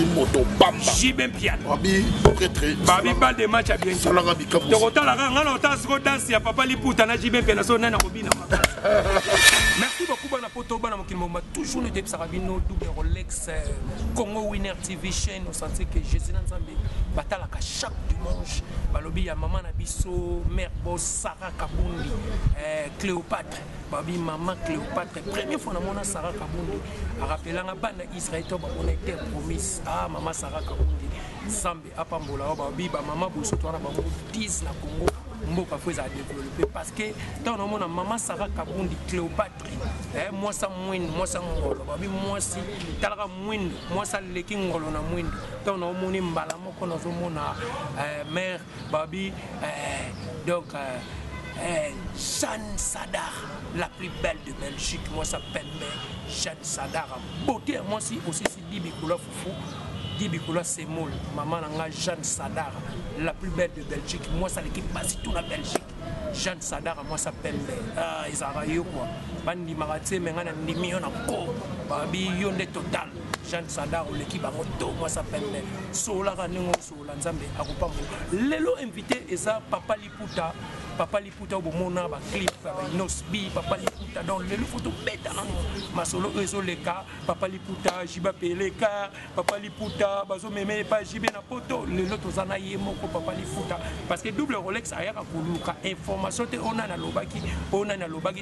Catherine Moto Bamba. Jibem Piano. Babi prêtre. Babi bal de match à bien. Salanga bikamu. Tokota la ranga na otas ko danse ya papa liputa na Jibem Piano so na robina. Merci beaucoup bana poto bana mokilmo ma toujours le depsa rabino double Rolex Congo Winner TV chaîne au senti que Jésus Nzambe batala ka chaque dimanche balobi ya maman na biso mère boss Sarah Kabundi Cléopâtre babi maman Cléopâtre première fois na mona Sarah Kabundi a rappelanga bana Israël to ba on était promise ah maman Sarah Kabundi Zambe apambola babi ba maman bosso to na ba 10 na Congo mboka faut ça développer parce que tant on a maman Sarah Kabundi Cléopâtre moi ça moins moi ça ngolo babi moi si talaka moins moi ça leki ngolo na moins tant on moni mbala moko na zo mona mère babi donc Jeanne Sadar la plus belle de Belgique moi ça s'appelle Jeanne Sadar beauté moi si aussi si Dibi Koula Foufou Bikola Semol, maman nanga Jeanne Sadar, la plus belle de Belgique. Moi, ça l'équipe passe tout la Belgique. Jeanne Sadar, moi, ça pembe. Ah, ils ont quoi. Bandi Marate, mais on a des millions encore. Babi, yon de total. Jeanne Sadar, l'équipe à moto, moi, ça pembe. Sola, Ranengo, Sola, Nzambe, Akupambo. Lelo invité, et ça, Papa Liputa. Papa Liputa au mona ba clip Nosbi Papa Liputa dans le photo bête ma solo réseau les cas Papa Liputa Jiba Peleka Papa Liputa bazo meme pas Jibe na poto le loto zana yemoko Papa Liputa parce que double Rolex ayaka kuluka information te on a na lobaki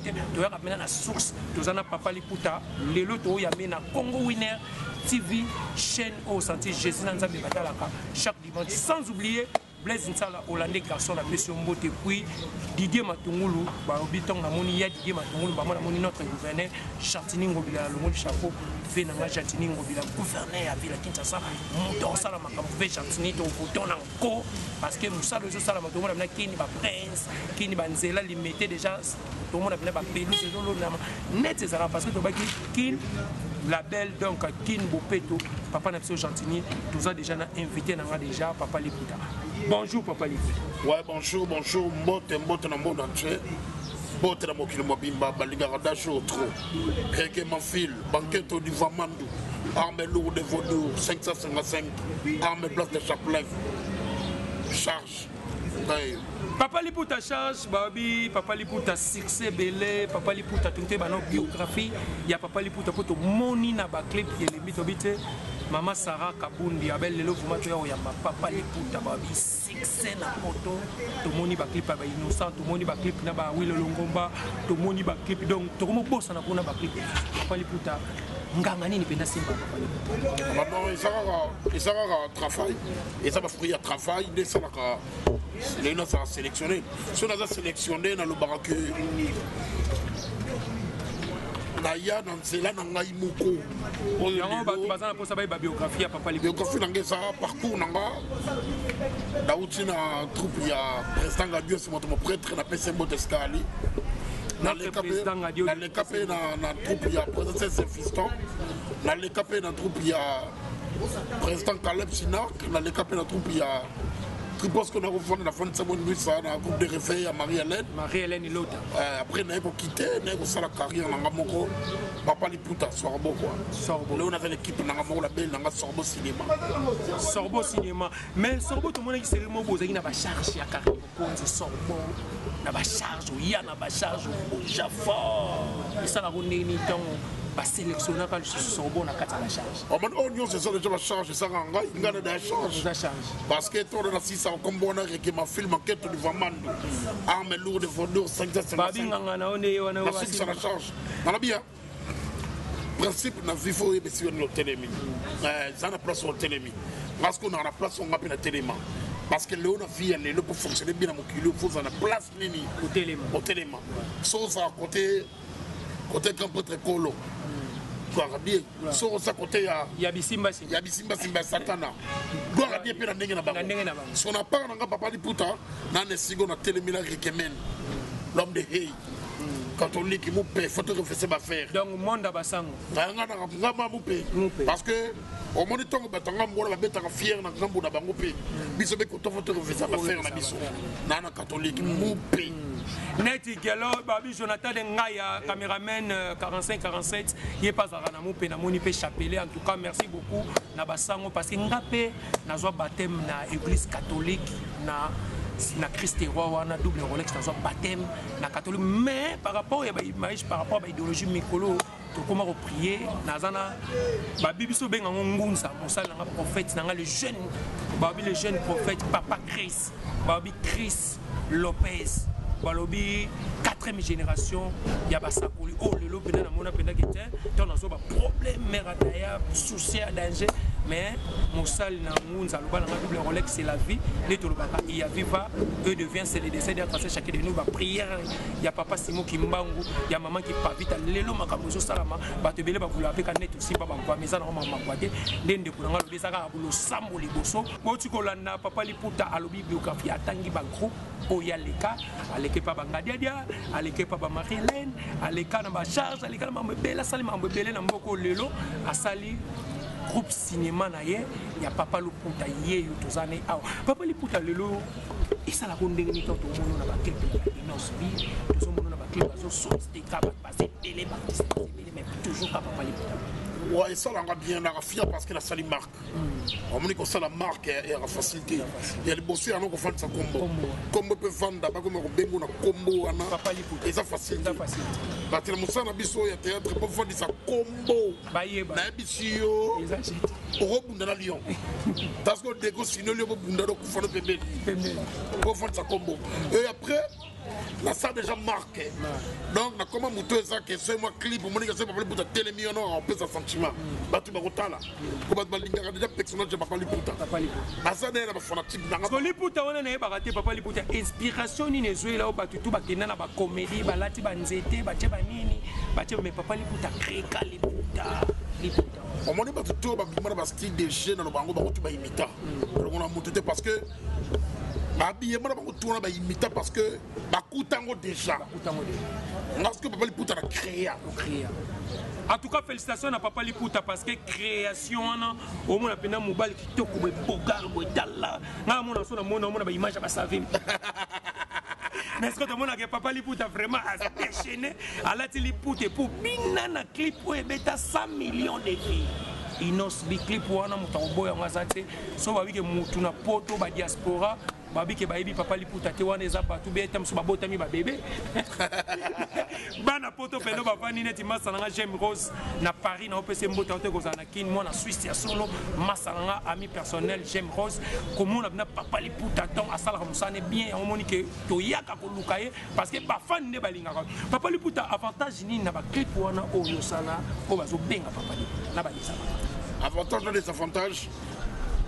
te to yaka mena na source to zana Papa Liputa le loto ya mena Congo Winner TV chaîne au senti Jésus Nzambe batalaka chaque dimanche sans oublier Blaise Nsala Hollandais garçon la mission Mbote puis Didier Matungulu ba obitong na moni ya Didier Matungulu ba mona moni notre gouverneur Chartini Ngobila le mot chapeau venanga Chartini Ngobila gouverneur ya ville Kinshasa moto sala makambo ve Chartini to bouton encore parce que Moussa le sala makambo na kini ba prince kini ba nzela limité déjà tout le monde a ba pelouse de l'eau net ça parce que to ba kin la belle donc Kin Bopeto papa na Gentini tout ça déjà invité nanga déjà Papa Liputa. Bonjour Papa Liputa. Ouais bonjour mbote na monde entier. Bote na mokili mobimba balinga dajo trop. Reggae Manfil, banquette du Vamandu, armes lourdes de Vaudou 555, armes blanches de Chaplain. Charge. Papa Liputa charge, Babi, Papa Liputa succès belé, Papa Liputa tout est dans biographie, il y a Papa Liputa pour tout moni na ba clip qui est le bitobité, Maman Sarah Kabundi, Abel Lelo Fumato ya Papa Liputa Babi succès na photo, tout moni ba clip ba innocent, tout moni ba clip na ba Willo Longomba, tout moni ba clip donc tout mo boss na kuna ba clip Papa Liputa. Nganga nini penda simba Papa Liputa. Non, ils ont travail, ils ont fruit à travail, ils sont les gens sont sélectionnés. Si on a sélectionné dans le baraque, Naya dans cela dans Naïmoko. On a pour ça biographie à Papa Liputa. Biographie dans ça parcours nanga. Daouti na troupe il y a président Gadio c'est mon prêtre na PC Motescali. Dans les capés na troupe il y a président Saint-Fiston. Dans les capés na troupe il y a président Caleb Sinak. Dans les capés na troupe il y a je pense qu'on a refondé la fin de sa bonne nuit, ça, dans un groupe de réveil à Marie-Hélène. Marie-Hélène et l'autre. Après, on a quitté, on a fait la carrière dans Namoko. Papa Liputa, Sorbo quoi. Sorbo. Là, on avait l'équipe dans Namoko, la belle, dans Sorbo Cinéma. Sorbo Cinéma. Mais Sorbo, tout le monde qui s'est remonté, il y a une charge, il y a carrément Sorbo. Il y a une charge, il y a une charge, Jaffa. Et ça, la ronde est pas sélectionné quand je suis Sorbo, on a 4 à la charge. Oh, mais on c'est ça déjà la charge, ça rend il y a des charges. Parce que toi, on a 600 comme on a réglé ma film en quête du Vamandu. Armes lourdes de Vaudou, 555. On a 600 à la charge. On a bien. Principe, on a vu faut y sur notre télémi. Ça a place sur le télémi. Parce qu'on a la place, on a bien le téléma. Parce que là, on a vu, elle est là pour fonctionner bien à mon kilo, il faut qu'on a place au téléma. Sauf à côté quand peut être colo. Sur sa côté, il y a Bisimba Satana. Gloire à Dieu, puis la Nenga. Si on n'a pas un Papa Liputa, on a un sigon à Télémila Rikemen, l'homme de Hey. catholique il faut te refaire ma faire donc monde abasango parce que au moins temps batanga mbola babetaka fier na ngambo na bango pe biso be ko to faut te refaire ma faire na biso na catholique moupe Neti Gelo, Babi Jonathan Ngaya, caméraman 45-47, il est pas à Ramoupe, na Monipe Chapelet. En tout cas, merci beaucoup, Nabasango, parce que Ngapé, n'a pas baptême na église catholique, na Christ roi, na double Rolex, n'a pas baptême na catholique. Mais par rapport à l'idéologie Mikolo, comment reprier, Nazana, Babi Biso Ben Ngunsa, Moussa, le prophète, le jeune, Babi le jeune prophète, Papa Chris, Babi Chris Lopez. Balobi 4e génération Yabasakoli oh le lot pendant mon appel d'agité ton azo ba problème merataya souci à danger mais mon sal na ngunza loba na double Rolex c'est la vie les tolobaka il y a viva eux devient c'est les décès d'être passé chacun de nous ba prière il y a papa Simon Kimbangu il y a maman qui pas vite lelo makamozo salama ba te bele ba vouloir pe net aussi ba ba meza na mama kwate ndende kunanga lobi saka bulo sambo liboso boti kolanda papa liputa alobi biographie atangi ba groupe oyaleka aleke pa bangadiadia aleke pa ba Marilène aleka na ba charge aleka na mambela sali mambele na mboko lelo asali groupe cinéma na ye ya papa Liputa ye yo tozane awa papa Liputa lelo esala ko ndenge ni to mono na ba clip ya Inosbi to mono na ba clip azo sorti ka ba passer télé ba mais toujours pas papa Liputa. Ouais, ça l'a bien la fière parce que la salle marque. On me dit que ça la marque et la facilité. Il y a les bossus à nous qu'on fait ça combo. Combo peut vendre d'abord comme on bégo na combo ana. Et ça facilite. Parce que le moussa na biso ya théâtre pour faire ça combo. Na bisio. Au rebunda na Lyon. Parce que dégo sinon le rebunda donc faut le bébé. Pour faire ça combo. Et après la salle déjà marqué. Donc na comment mouto ça que c'est moi clip pour me dire que c'est pas pour télémi on peut ça sentiment. Batu bakotala. Ko bat balinga déjà personnage papa Liputa. Asa na ba fanatique na. Ko Liputa wana na ba raté papa Liputa inspiration ni nezwe là batu tu bakenda na ba comédie ba lati ba nzete ba tche ba nini ba tche mais papa Liputa créé Liputa. On m'a dit batu tu ba bimana ba style de jeu na bango ba tu ba imita. On a monté parce que Babi moi ba tourner ba imita parce que ba kutango déjà. Parce que papa Liputa a créé. En tout cas, félicitations à Papa Liputa parce que création, au moins, on a mobile qui te coupe bogar, boitala. On a image à sa vie. Mais est-ce que tout le monde a Papa Liputa vraiment déchaîné à la Liputa pour binana clip où il y a 100 millions de vies. Inosbi clip où on a mutamboya ngazate so ba wike mutu na poto ba diaspora babi ke baibi Papa Liputa te wana eza batu be tam so ba botami ba bébé bana poto pendo ba fani neti masanga J'aime Rose na Paris na OPC mbota te kozana kin mo na Suisse ya solo masanga ami personnel J'aime Rose comment na Papa Liputa ton asala musane bien on moni ke to yaka ko lukaye parce que ba fan ne balinga Papa Liputa avantage ni na ba clip wana o yosala o bazo benga Papa Liputa na ba disaba avantage dans les avantages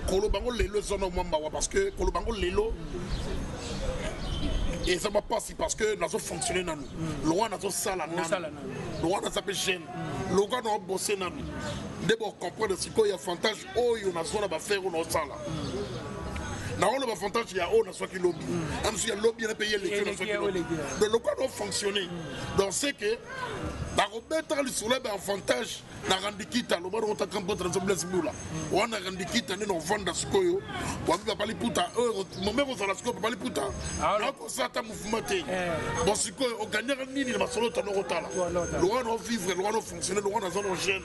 Kolobango Lelo sont au Mwamba parce que Kolobango Lelo et ça va passer parce que nous avons fonctionné dans nous. Loin nous avons ça là. Loin nous avons gêné. Loin nous avons bossé dans nous. D'abord comprendre ce qu'il y a avantage oh il y a zone à faire on ça là. Dans le avantage il y a on a soit qui lobby. Même si il y a lobby on a payé les gens soit qui lobby. Donc local doit fonctionner. Donc c'est que la Roberta lui soulève un avantage na randikita lo baro ta kampo transobles bula wana randikita neno vanda sikoyo wabi Papa Liputa momé ko sala sikoyo Papa Liputa ako sata mouvement te bon sikoyo o gagner nini na solo ta no rotala lo wana vivre lo wana fonctionner lo wana zone jeune.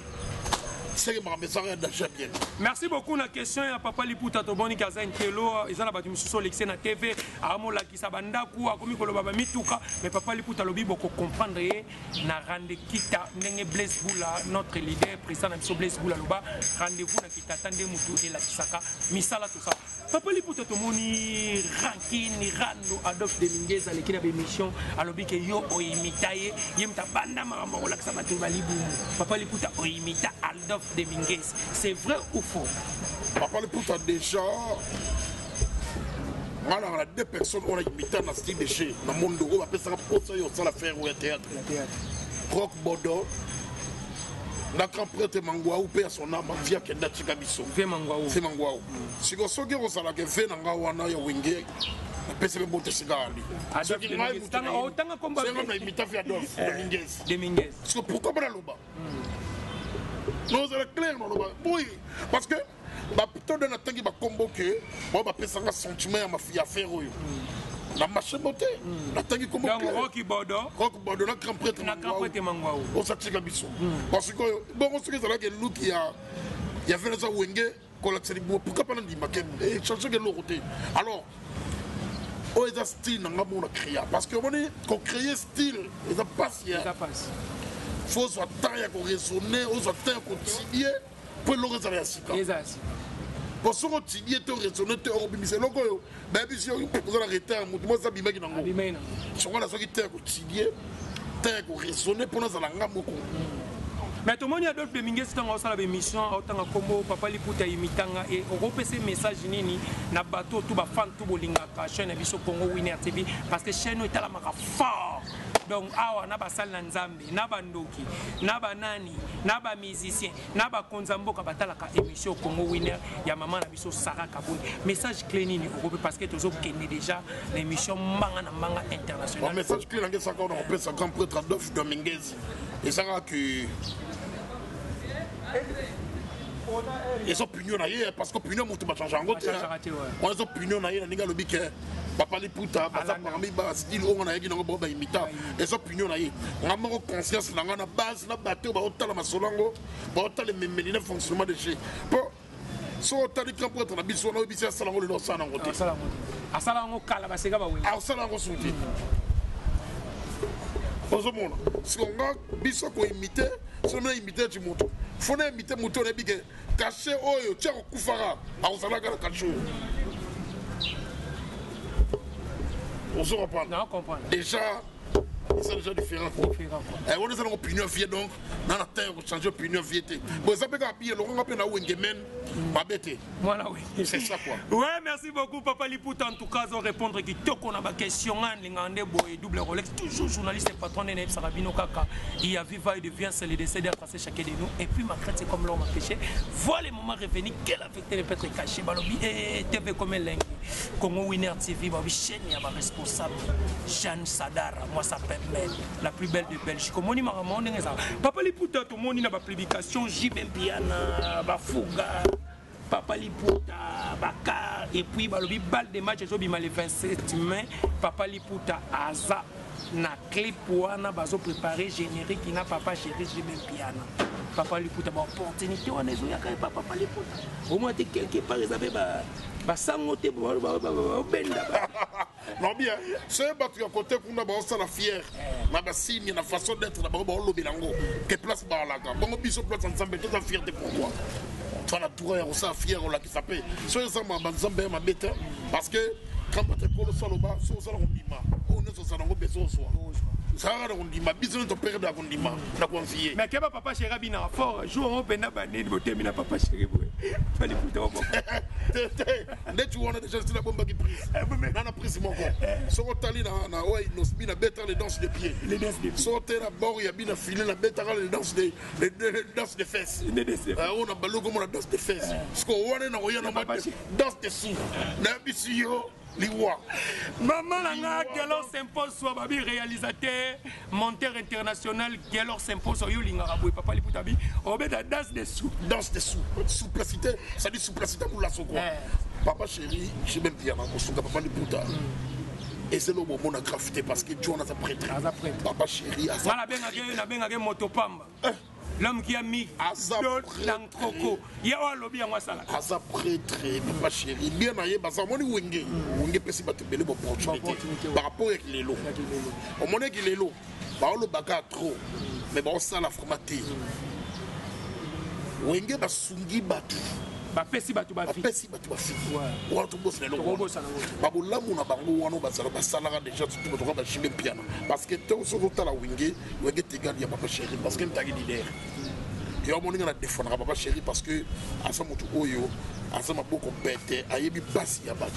Merci beaucoup la question à Papa Liputa Toboni Kazain Kelo ils ont battu sur l'excès na TV amola ki sabanda ku akomi ko baba mituka mais Papa Liputa lobi boko comprendre na rande kita ndenge Blaise Boula notre leader président na Blaise Boula loba rendez-vous na kita tande mutu et la kisaka misala tout ça Papa Liputa Tomoni ranking rando Adolphe Deminguez à l'équipe d'émission alobi ke yo o imitaye yemta banda mama ko la kisabatu balibu Papa Liputa o imita Adolphe Deminguez, c'est vrai ou faux? Papa Liputa déjà, on a deux personnes on a imité dans le style de chez dans le monde on appelle ça pour ça la faire ou un théâtre. Rock Bodo, na grand prêtre Mangwaou pe son âme via kenda chikabiso ve Mangwaou si ko soki ko sala ke ve na ngawana ya wenge pese be bote sigali soki ngai mutanga otanga komba c'est comme imita fi Adolphe Dominguez parce que pourquoi pas loba non c'est clair non loba oui parce que ba plutôt de na tangi ba combo que moi ba pesa nga sentiment ya mafia faire oyo la marché beauté la tangi combo donc Rocky Bodo na grand prêtre Mangwaou on s'attire biso parce que bon on se dit là que look il y a fait ça wenge collectionner pourquoi pas ndi makem et changer que l'autre alors oh ils a style n'a pas mon créer parce que on est qu'on créer style ils a passe faut soit temps ya qu'on raisonner aux soit temps qu'on tibier pour le résoudre exact parce que tibier te raisonner te obimise loko yo ba biso vous allez arrêter mutu mo sabima ki nango so on a so ki te ko tibier te ko raisonner pour nous ala ngamoko. Mais tout le monde y a d'autres Dominguez qui ont fait l'émission, autant comme Papa Liputa imitanga et on repère ces messages nini na bateau tout ba fan tout bolinga ka chaîne biso Congo Winner TV parce que chaîne est la maka fort. Donc awa na ba sal na nzambe na ba ndoki na ba nani na ba musicien na ba konzambo ka batala ka émission Congo Winner ya maman na biso Sarah Kabuni message clé nini on repère parce que tozo kende déjà l'émission manga na manga international. Un message clé ngé ça qu'on repère ça grand prêtre Adolphe Dominguez et ça que ils ont pignon ailleurs parce que pignon monte pas changer en côté on a pignon ailleurs ninga lobi que Papa Liputa baza parmi ba style on a yaki ngo ba imita ils ont pignon ailleurs on a mon conscience na na base na bateau ba otala masolango ba otala memeli na fonctionnement de chez pour so tali grand prêtre na biso na biso salango le ça na côté asalango kala ba sega ba we asalango souti ozomona si on a biso ko imiter si on a imiter du moto faut imiter moto na bige caché oyo tia kufara aosala kala kacho on se reprend non comprendre déjà c'est déjà différent et on est dans opinion vie donc dans la terre on changer opinion vie bon ça peut bien le on na wengemen babete voilà oui c'est ça quoi ouais merci beaucoup Papa Liputa en tout cas on répondre qui to qu'on a ba question ngande boy double Rolex toujours journaliste et patron de Nef Sarabino Kaka il y a viva et devient c'est le décès d'être chacun de nous et puis ma crainte c'est comme l'homme a péché voilà les moments revenus quel affecté peut être caché balobi et TV comme l'engue Congo Winner TV ba chaîne ya ba responsable Jeanne Sadara moi ça s'appelle la plus belle de Belgique. Comme on dit, Papa Liputa, tout le monde a publication, Jibem Piana, Bafuga, Papa Liputa, Baka, et puis le bal de match, le 27 mai, Papa Liputa, Aza, na clip pour Anna, bazo préparé générique, qui n'a Papa Chéri, Jibem Piana. Papa Liputa, opportunité, on est là, Papa Liputa. Au moins, quelque part, ils avaient sangote benda non bien c'est battu à côté qu'on a ça la fière na ba signe na façon d'être na ba lobelango que place ba la bon biso place ensemble toute la fierté pour toi tu as tour on ça fière on la qui s'appelle so ça ma nzambe ma bête parce que quand tu ko le saloba so ça on bima on ne so ça ngo beso so ça on dit ma business to perdre on dit na confier mais que papa chéri bina fort jour on bena bané de boté mina papa chéri pas les putain dès tu vois déjà c'est la bombe qui prise na prise mon corps so tali na ouais nos bina better les danses de pieds so t'es na bord ya bina filer na better les danses de fesses on a balogo mon danse de fesses parce qu'on on na oya na danse de sous na bisio liwa maman nanga Gelor s'impose soit babi réalisateur monteur international Gelor s'impose yo lingara boy Papa Liputa bi obeda danse de sous souplicité ça dit souplicité pour la soko Papa Chéri j'ai même bien na Papa Liputa et c'est le moment on a graffité parce que John a sa prêtre Papa Chéri a ça na benga motopamba l'homme qui a mis dans Coco, il y a un lobby à moi ça. Asa prêtre, Papa Chéri, bien aïe, basa moni wenge, wenge pesi batu belle opportunité par rapport avec les lots. Au moment que les lots, bah on le baga trop, mais bah on ça la formaté. Wenge basungi batu. Bapesi batu bafi. Bapesi batu bafi. Ouais. On to bosse les lots. Babola mona bango wano basala basala déjà tout le monde va chimer piano parce que tout ce que la wenge tegal ya Papa Chéri parce que t'as leader. Et on m'a défendre Papa Chéri parce que à ce moment oyo asama boko bête ayebi basi ya bato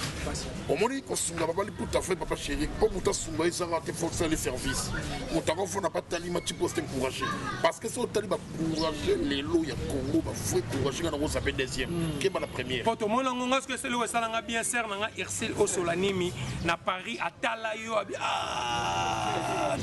omoni kosunga papa liputa fait papa chéri pour muta sunga isanga te forcer les services mutako fona pas talima tu peux t'encourager parce que c'est au taliba encourager les lots ya Congo ba faut encourager quand on s'appelle deuxième qui est la première pour tout le monde on que c'est le salanga bien ser nanga Irsil au Solanimi na Paris atala yo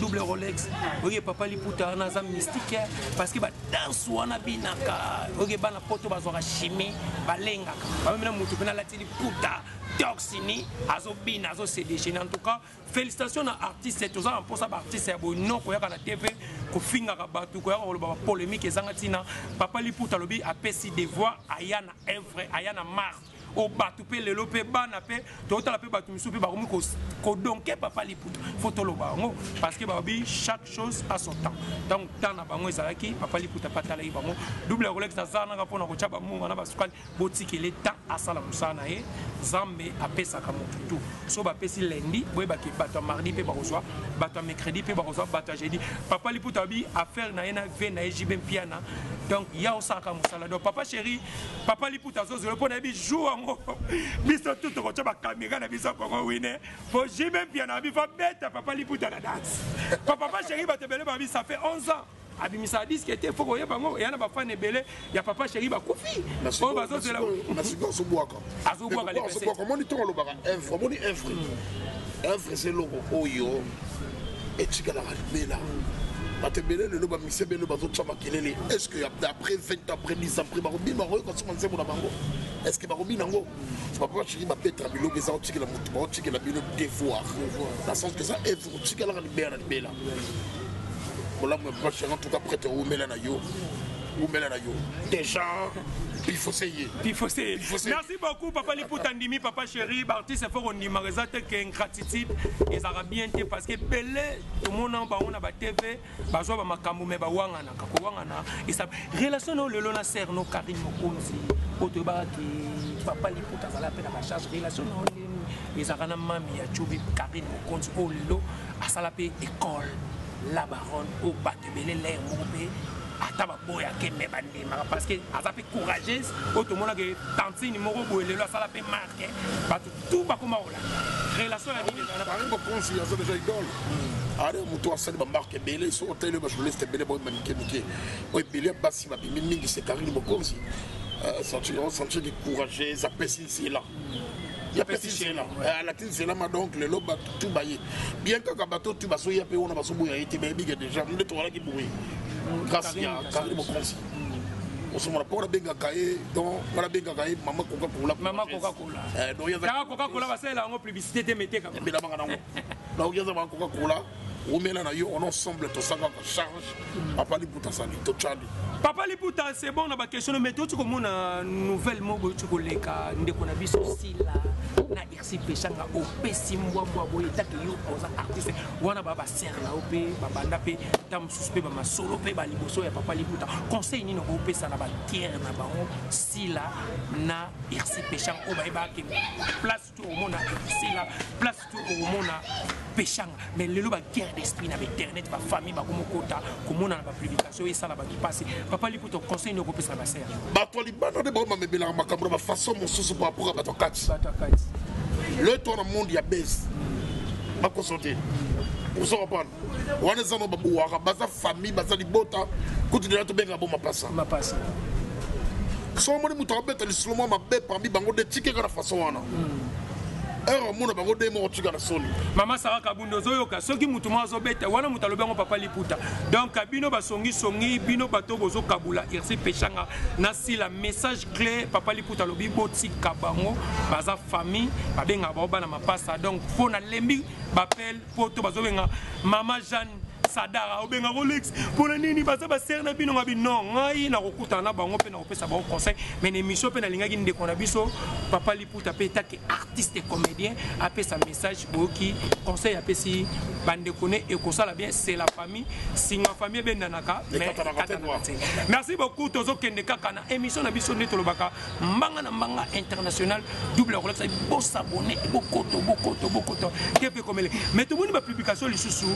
double Rolex oye papa liputa na za mystique parce que ba danse wana binaka oye bana poto bazwa chimie balenga bamena mutu pena latili puta toxini azobina azo se déchaîner en tout cas félicitations à artiste tous en pour ça artiste ya bono ko yaka na TV ko finga ka batu ko yaka ba polémique ezanga tina papa liputa lobi apesi devoir ayana œuvre ayana marque au batu pe lelo pe bana pe totala pe batu misu pe ba komi ko donke papa liputa photo lo bango parce que babi chaque chose a son temps donc temps na bango ezalaki papa liputa patala yi bango double Rolex na zana ka pona ko chaba munga na basukali botiki le temps asala musana e zambe apesa ka mutu so ba pesi lundi boye ba ki bato mardi pe ba reçoit bato mercredi pe ba reçoit bato jeudi papa liputa bi affaire na yena ve na jibem piana donc ya osaka musala donc papa chéri papa liputa zo zo pona bi jour biso tout ko chaba caméra na biso ko wine faut jibem piana bi fa bête papa liputa la danse papa chéri ba te bele ba bi ça fait 11 ans abimisa disque était faut ko yeba ngo yana ba fan ebele ya papa chéri ba kufi on ba zo la masiko so boaka azoboaka les personnes comment dit on lo baka œuvre comment dit œuvre c'est logo oyo et chikala bela batebele le ba misebele ba zo chama kelele est-ce que après 20 après 10 après ba robina ko ko somanse mo na bango est-ce que ba robina ngo papa chéri ba petra bilo beza o chikala mutu ba o chikala bilo devoir dans sens que ça œuvre chikala ka bela voilà moi chéri en tout cas prête au melana yo déjà il faut essayer. Merci beaucoup papa liputa ndimi papa chéri artiste faut on dit maresate que gratitude et ça va bien parce que belé tout le monde ba on a ba TV ba zo ba makambu me ba wangana ka wangana et ça relation le lona ser no Karim Mokonzi otoba ki papa liputa za la peine à charge relation et ça kana mami ya chubi Karim Mokonzi o lelo asala pe école la baronne au batebele l'air mobé ataba boya ke me bandima parce que azape courageuse automona que tantine moko boelelo asala pe marque batu tout bakoma ola relation la vie na Karim Mokonzi azo déjà idole ale mutu asali ba marque belé so hôtel ba journaliste belé bo manike mike o belé basi ba mingi c'est Karim Mokonzi sentir de courageuse apesi c'est là il y a petit c'est là la tin c'est là donc le loba tout baillé bien que bateau tu baso ya pe on a baso boya été baby déjà on est toi là qui boui grâce à Karim Mokonzi on se m'a pas benga kaé donc on benga kaé maman Coca-Cola donc il y a Coca-Cola va c'est la publicité de mété comme mais là donc il y a Coca-Cola on met là on ensemble tout ça charge papa liputa sali to chali papa liputa c'est bon na ba question mais tout comme na nouvelle mot tu koleka ndeko na biso sila na Irsil Pechanga o pesi mbwa boye take yo oza artiste wana baba serre na ope babanda pe tam suspect ba masolo pe ba liboso ya papa liputa conseil ni no ko pesa na ba tiers na bango sila na Irsil Pechanga o ba ba ke place tout au monde sila place tout au monde Pechanga mais le ba guerre d'esprit na internet ba famille ba komo kota komona na ba publication et ça la ba qui passe papa liputa conseil no ko pesa na ba serre ba to libana de ba mebela makambo ba façon mosusu par rapport à ba to kati le tour du monde il y a baisse ma consulter pour se reprendre on est dans babu waka baza famille baza libota continue to benga bo ma passa so mo ni muto abeta li slomo ma be parmi bango de tike ka façon wana mona bango de mo tika na soni mama Sarah Kabundo zoyoka soki mutu mo azobeta wana mutu alobengo papa liputa donc bino basongi bino bato bozo kabula Irsil Pechanga na si la message clé papa liputa lobi boti kabango baza famille babenga ba na mapasa donc faut na lembi bapel poto bazobenga mama Jeanne Sadara obenga Rolex pour la nini baza ba serre na bino ngabi non ngai na kokuta na bango pe na kopesa ba conseil mais émission pe na lingaki ndeko na biso papa liputa pe take artiste et comédien apesa message oki conseil apesi bande koné et ko sala bien c'est la famille singa famille bendanaka mais merci beaucoup tozo kende kaka na émission na biso neto lobaka mbanga na mbanga international double Rolex bo s'abonner bokoto kepe komele mais tout monde ba publication lisusu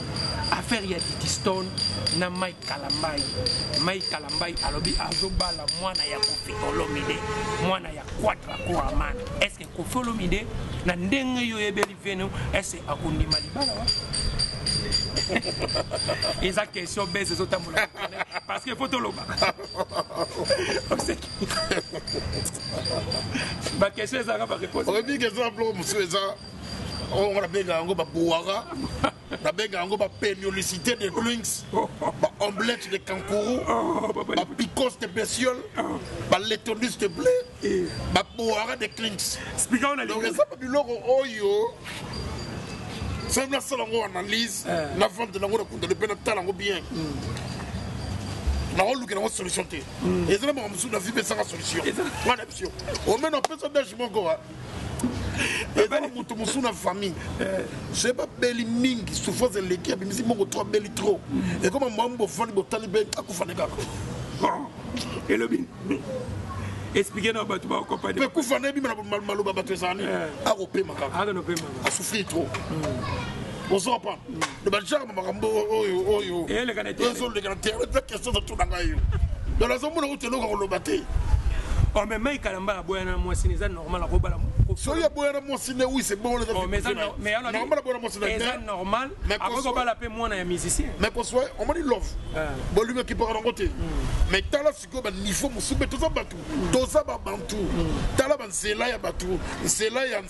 affaire ya Didiston na Mike Kalambai alobi azobala mwana ya Koffi Olomide mwana ya Quadra Koraman. Est-ce que Koffi Olomide na ndenge yo yebeli venu est-ce akundima libala wa? Et sa question baisse aux tambours parce que photo loba. Ma question est ça va répondre. On dit que ça pour monsieur ça on a bien gagné ba boara, na bien gagné ba péniolicité de Lynx, ba omelette de kangourou, ba picos de bestiole, ba letonus de blé, ba boara de Lynx. Expliquons la donc ça pas du logo oyo. C'est une analyse, la vente de la route de l'hôpital bien. La route qui a une solution. Et c'est là que je suis venu sans solution. On met un peu de jugement. Et dans la famille, je n'ai pas belle ming, souffrance de l'équipe, mais je suis trop belle trop. Et comme moi, je suis venu à Talibé, à Koufanéga. Et le bin. Expliquez nous battu ma compagnie. Mais Koufané bi malo battu zani a repé ma carte. A souffrir trop. On s'en prend. Le badjar makambo oyo. Et les Canadiens. Les Canadiens, la question de tout dangayo. Dans la zone où on le batté. Oh mais Mike Kalamba a boyana moi c'est normal à robala. Soya boyana moi c'est oui c'est bon. Mais normal boyana moi c'est normal. Mais quand on la paix moi na musicien. Mais pour soi on m'a dit love. Bon lui qui part en côté. Mais tala siko ba niveau musube tout ça batu. Tout ça ba bantu. Tala ban zela ya batu. Zela ya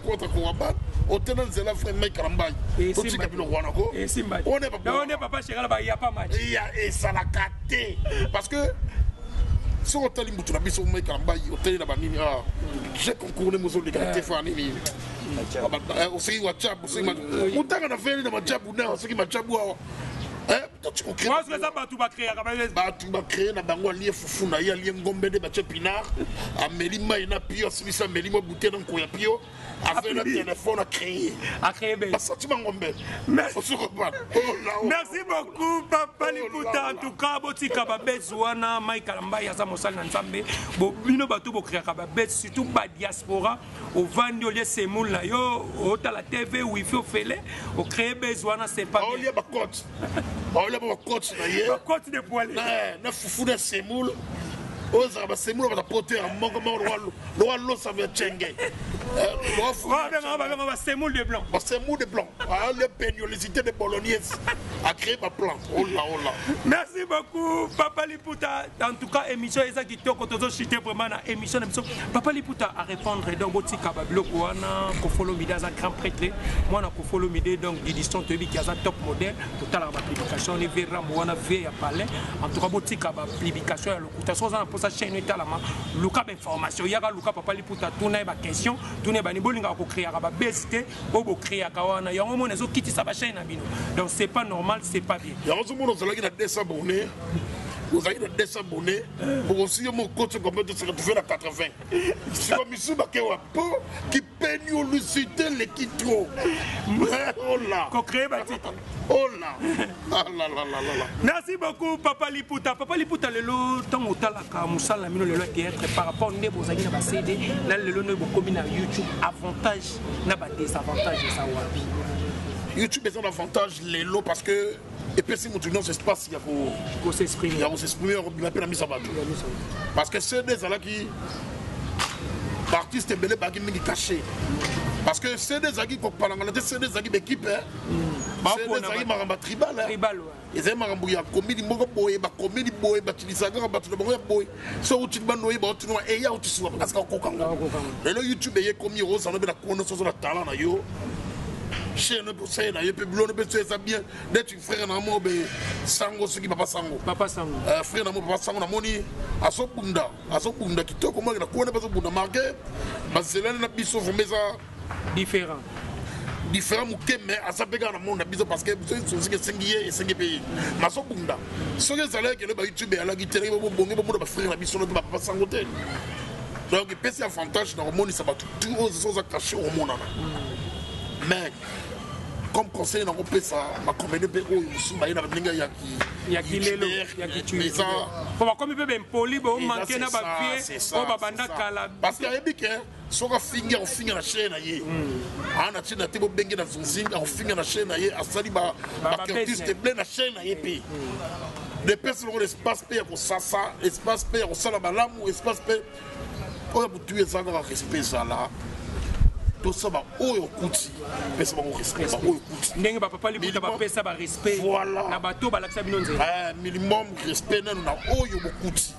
contre Kouaba. Otena zela frère Mike Kalamba. Tout ce capilo wana ko. On est pas chéral ba il y a pas match. Il y a et ça la caté parce que si on t'a dit que tu as mis sur le mec en bas, tu as dit j'ai concouru les mousons de gâter Fanny. Aussi, WhatsApp, aussi, on t'a fait dans ma job ou non, ce qui m'a job. Moi, je vais créer un bango lié fufuna, il y a lié ngombe de bache pinard, à Melima et Napio, si ça Melima bouteille dans Koyapio, avec le téléphone à créer. À créer, merci beaucoup, Papa Liputa. En tout cas, Botika Babezouana, Mike Kalamba, Yaza Moussal Nansambe, Bobino Batou Bokria Kababet, surtout Bad Diaspora, au Vandiolé Semoul, au la TV, où il faut faire, au créer Bezouana, c'est pas. On y a ma côte. On y a ma côte, ma côte de poil. Na foufou de Semoul. Aux Semoul, on va porter un manquement le roi l'eau, ça va tchengue. Semoul de blanc. Semoul de blanc. Les péniolicités de bolognaise a créé ma plan. Oh là, oh là. Merci beaucoup, Papa Liputa. En tout cas, émission exacte qui quand on chité vraiment na émission. Papa Liputa a répondre donc Boti Kabablo Kouana, Kofolo Mida, un grand prêtre. Moi, na Kofolo Mida donc Didiston Tebi qui a un top modèle. Total la publication, on est vers Moana V à Palais. En tout cas, Boti Kabab publication à l'occupation. On a pour sa chaîne étalement. Luka information. Yaga Luka Papa Liputa tourne ba question. Tourne ba ni bolinga ko créer ba besté. Obo créer kawana. Yango mo nezo kiti sa ba chaîne abino. Donc c'est pas normal, c'est pas bien. Yango mo no zala ki na 200 abonnés. Vous avez 200 abonnés. Pour aussi mon coach comme de se retrouver à 80. Sur Missou Bakewa qui peigne lucité les kitro. Oh là. Ko créer ba titre. Oh là. Ah là là là là. Merci beaucoup Papa Liputa. Papa Liputa lelo tant otala ka musala mino lelo théâtre par rapport ne bozaki na ba CD na lelo ne bo komi na YouTube avantage na ba désavantage ça wapi. YouTube est un avantage lelo parce que et puis si mon espace il y a pour s'exprimer. Il y a pour s'exprimer la peine à mise à battre. Parce que c'est des là qui artistes belé bagi mingi caché. Parce que c'est des agis qui parlent en c'est des agis d'équipe. C'est des agis maramba tribal. Tribal. Ils aiment maramba ya comédie moko boy ba comédie boy ba tilisaga ba tu boy boy. So uti banoye ba tu no e ya uti suwa parce que kokanga. Et le YouTube est comme yo ça no be la connaissance de talent na yo. Chaîne pour ça là, il peut blonde peut ça bien d'être frère na mo be sango ce qui papa sango. Papa sango. Frère na mo papa sango na moni asokunda kitoko mo na kona pas bunda marqué. Parce que là na biso vomeza différent mais à ça pega na monde biso parce que c'est que singier et singier pays masokunda ce que ça là que le YouTube ala guitare bo bongo bo ba frère na biso na papa sango tel. Donc il peut c'est avantage dans le monde ça va tout aux choses à cacher au monde. Mais comme conseil na kopesa ma comédie pe oyo musumba ina balinga ya kilelo ya kitu pour ba comme pe poli bo manquer na ba vie o ba banda kala parce que ayebi ke soka finga o finga na chaîne na ye ana tina te bo bengi na zunzinga o finga na chaîne na ye asali ba artiste blé na chaîne na ye pe des personnes ont l'espace pe pour ça espace pe pour ça la malamu espace pe oyo butu ezanga ka respect ça là tout ça ba oyo kuti pesa ba respect ba oyo kuti ndenge ba papa libuta ba pesa ba respect na bato ba laksa bino nze minimum respect na oyo bokuti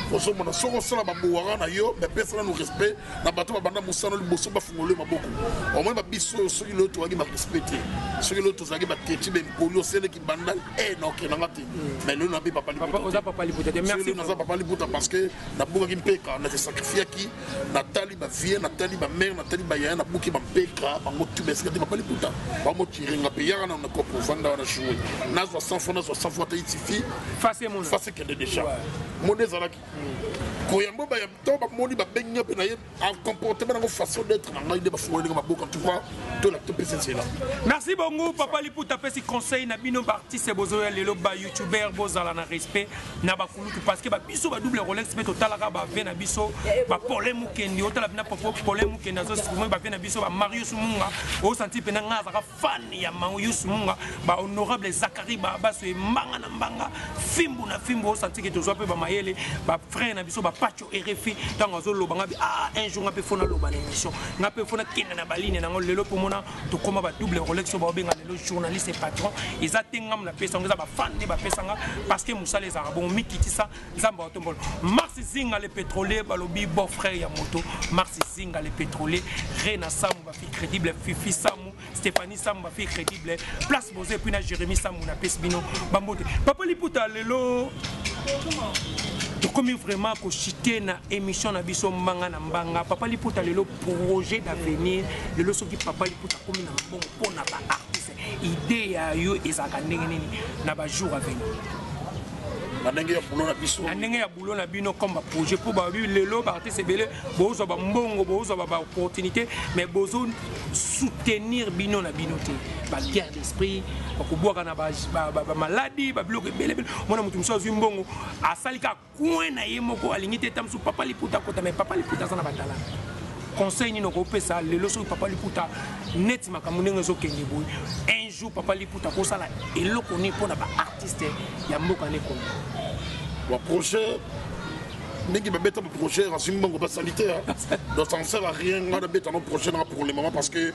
Oso mona soko sala babuwara na yo mais pesa na respect na bato ba banda musana liboso ba fungole maboko au moins ba biso soki l'autre wagi ba respecter soki l'autre zagi ba teti ben polio sele ki banda non ke na ngati mais le na bi papa libuta oza papa libuta merci na papa libuta parce que na buka ki mpeka na se sacrifier ki na tali ba vie na tali ba mère na tali ba ya na buki ba mpeka ba motu beska di papa libuta ba motu ringa pe yara na ko vanda na jouer na 100 fois na 100 fois ta itifi face mon face que déjà monezalaki koyambo ba yamto ba moni ba benya pe na ye en comportement na façon d'être na ngai de ba fungoli ma boka tu vois to la top c'est là. Merci bongo papa liputa pesi conseil na bino artiste bozo ya lelo ba youtuber bozala na respect na ba kulutu parce que ba biso ba double Rolex pe total ka ba ve na biso ba problème kendi otala bina papa problème kendi zo souvent ba ve na biso ba Mario Sumunga o senti pe na ngaza ka fan ya Mario Sumunga ba honorable Zakari ba baso e mbanga na mbanga fimbu na fimbu o senti ke tozo pe ba mayele ba frère na biso ba Pacho RFI tango zo loba ngabi un jour ngape fona loba na émission ngape fona kina na baline na lelo pour mona to koma ba double Rolex ba benga lelo journaliste et patron eza tengam na pesa ngeza ba fan ne ba pesa nga parce que musale za bon mikitisa nzamba otombolo Marc Zinga le pétrolier balobi beau frère ya moto Marc Zinga le pétrolier Rena Samu ba fi crédible Fifi Samu Stéphanie Samu ba fi crédible place Bozé puis na Jérémy Samu na pesbino bambote papa liputa lelo comme vraiment ko chité na émission na biso mbanga na mbanga papa liputa lelo projet d'avenir lelo soki papa liputa comme na bon pona ba artiste idée ya yo ezaka ndenge nini na ba jour à venir na ndenge ya boulot na biso na ndenge ya boulot na bino comme ba projet pour ba lelo ba artiste belé bozo ba mbongo bozo ba opportunité mais bozo soutenir bino na bino te ba guerre d'esprit ba kubwaka na ba maladie ba bloquer belé mona mutu mso azwi mbongo asalika coin na ye moko alingi te tamsu papa liputa kota mais papa liputa sana batala conseil ni noko pesa lelo so papa liputa net makambo ndenge zo kende boy un jour papa liputa ko sala eloko ni pona ba artiste ya mboka ne ko wa projet niki ba beta projet rasimbango ba sanitaire donc ça ne sert à rien ngana beta no projet na pour le moment parce que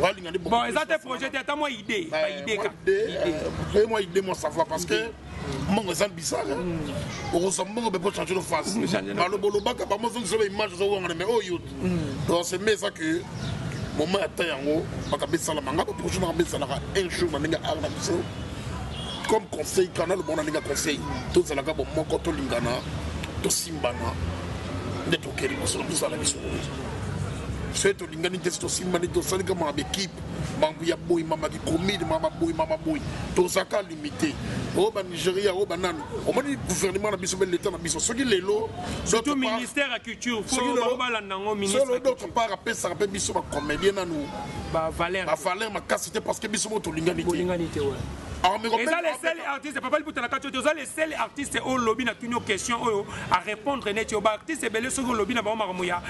bon ils ont des projets t'as moi idée pas idée moi idée moi savoir parce que mon exemple bizarre on ressemble on peut changer de face alors bolo baka ba mo zo image zo ngana mais oh you donc c'est mais ça que moment ata yango baka besala manga ba projet na besala un jour na ninga arna biso comme conseil canal bon na ninga conseil tout ça la ka bon moko to lingana to simbana de to keri biso bisala biso c'est l'ingani de ce simani de ça comme équipe mambuya boy mama qui commide mama boy to saka limité au ban Nigeria au banane au moni gouvernement na biso bel l'état na biso soki lelo surtout ministère à culture faut ba nango ministre d'autre part après ça rappelle biso ba comédien na nous ba Valère ma capacité parce que biso moto l'ingani ouais. Alors, mais ça les seuls artistes, papa liputa na kati les seuls artistes au lobby na toutes nos questions à répondre net yo ba artiste belé sur lobby na ba mamuya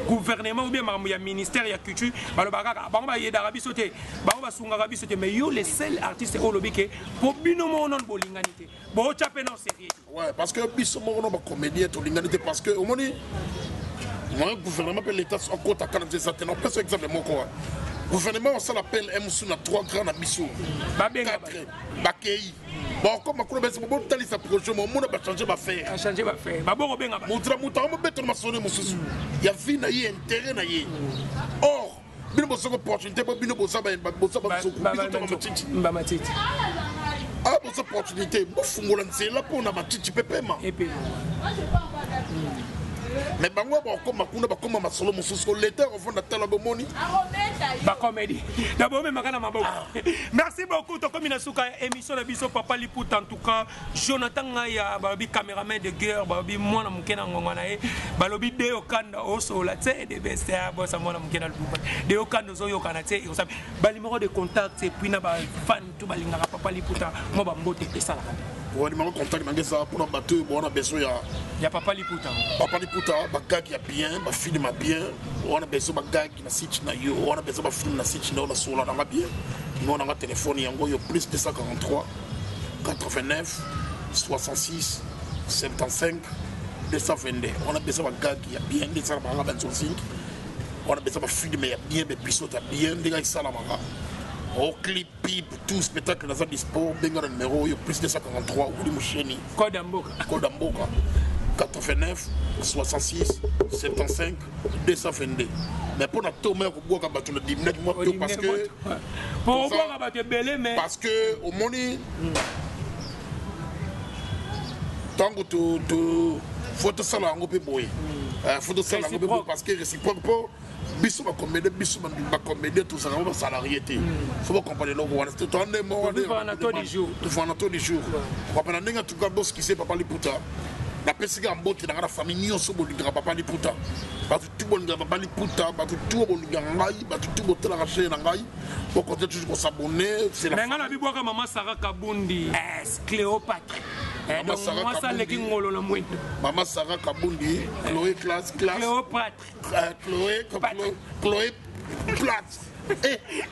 gouvernement ou bien mamuya ministère ya culture ba lo bakaka ba ba yeda rabi soté ba ba sunga rabi soté mais yo les seuls artistes au lobby que pour bino mo non bolinganité bo chapé non sérieux ouais parce que biso mo non ba comédien to linganité parce que au moni moi gouvernement peut l'état en compte à 40 certains on peut par exemple mon quoi gouvernement on s'appelle M na 3 grands ambitions Bakei bon comme ko be bon tali sa projet mo na ba changer ba faire ba bon benga ba mutra mo beto ma sonner mo susu ya vie na ye intérêt na ye or bino boso opportunité ba bino boso ba boso ba ba matiti ah boso opportunité bo fungola nzela pona matiti pepema mais bango bakoma kuna bakoma masolo mosusu l'état revend tala bomoni ba comédie d'abord même makana maboko. Merci beaucoup to comme na suka émission na biso Papa Liputa en tout cas Jonathan Ngaya babi caméraman de guerre babi mwana mukena ngongwana e balobi de okanda osola tse de besta bosa mwana mukena lupa de okanda zo yokana tse ko sabi balimero de contact et puis na ba fan tout balinga Papa Liputa mo ba mbote pesala on numéro contact nangeza pour na bateau bon on a besoin ya Papa Liputa bagag ya bien ba film bien on a besoin bagag na site na yo on a besoin ba film na site na sola na bien nous on a téléphone yango yo plus 243 89 66 75 222 on a besoin bagag ya bien des ça ba benzo sink on a besoin ba film ya bien be biso ta bien des gars ça la manga au clip pipe tout spectacle dans un sport benga le numéro plus 243 ou Moucheni Kodamboka 89 66 75 222 mais pour notre tour ko boka batu na dimna moi parce que pour boka batu belé mais parce que au moni tango to photo sala ngo pe boy photo sala ngo pe boy parce que réciproque pour biso ba comédie tout ça va salarié té faut pas comprendre le roi c'est tout un mot de tout du jour on va prendre tout cas boss qui c'est Papa Liputa la pesika mbote dans la famille nyonso bolinga Papa Liputa parce que tout bolinga Papa Liputa parce que tout bolinga ngai parce que tout bote la chaîne ngai pour continuer toujours s'abonner c'est la mais ngana biboka maman Sarah Kabundi Cléopâtre donc moi ça les qui ngolo la mouette maman Sarah Kabundi Chloé classe Cléopâtre Chloé plate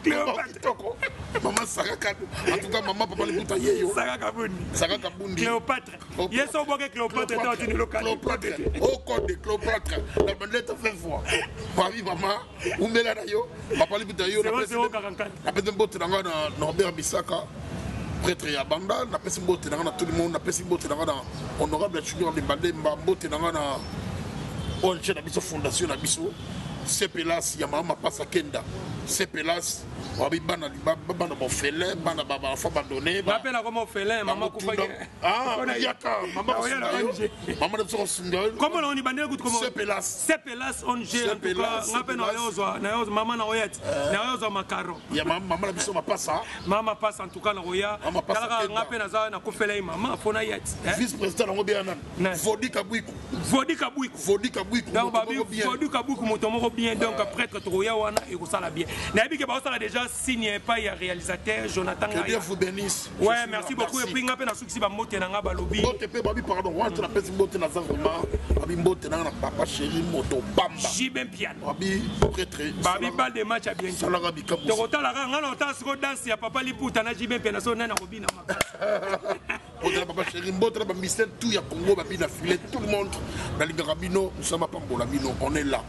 Cléopâtre maman Sarah Kabundi en tout cas maman Papa Liputa yeyo Sarah Kabundi Cléopâtre yeso boke Cléopâtre dans une localité au code de Cléopâtre la bandette fait fois papi maman umela na yo Papa Liputa yo la pèse botte dans Norbert Bisaka prêtre ya banda na pèse botte dans tout le monde na pèse botte dans honorable Junior de Bandemba botte dans ONG na biso fondation na biso Sepelas ya mama pasa kenda Sepelas wabi bana bofele bana baba fa abandonné appelle comme ofele maman kufa on yaka maman maman de son single comment on y bandé good comment Sepelas on gère en tout cas ngape na yozo maman na oyet na yozo makaro ya maman na biso mapasa maman passe en tout cas na roya kala ngape na za na kufele maman fona yet vice président ngo bien nan Vodi Kabwiku donc babi Vodi Kabwiku motomo bien donc prêtre roya wana et ko sala bien na bi ke ba sala déjà signé pas il y a réalisateur Jonathan Ngaya. Que Dieu vous bénisse. Ouais, merci beaucoup et puis ngapé na suksi ba moté na ngaba lobi. Moté pe babi pardon, on te rappelle moté na vraiment, babi moté na papa chéri moto bamba. Jibem piano. Babi très babi bal de match à bien. Sala gabi kabu. To kotala ngana otasiko dance ya Papa Liputa na Jibem piano so na robina makasi. On papa chéri moté na mystère tout ya Congo babi na filet tout le monde. Na linga rabino, nous sommes pas pour la bino, on est là.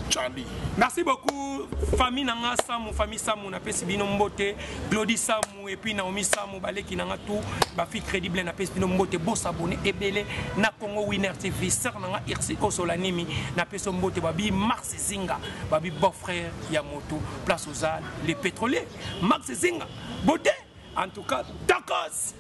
Charlie. Merci beaucoup famille nanga Samu famille Samu na pesi bino mbote Glody Samu et puis Naomi Samu baleki nanga tout ba fi crédible na pesi bino mbote bo s'abonner ebele na Congo Winner TV sœur nanga Irsi Osolanimi na pesi mbote babi Max Zinga babi beau frère ya moto place aux Halles les pétroliers Max Zinga beauté en tout cas tacos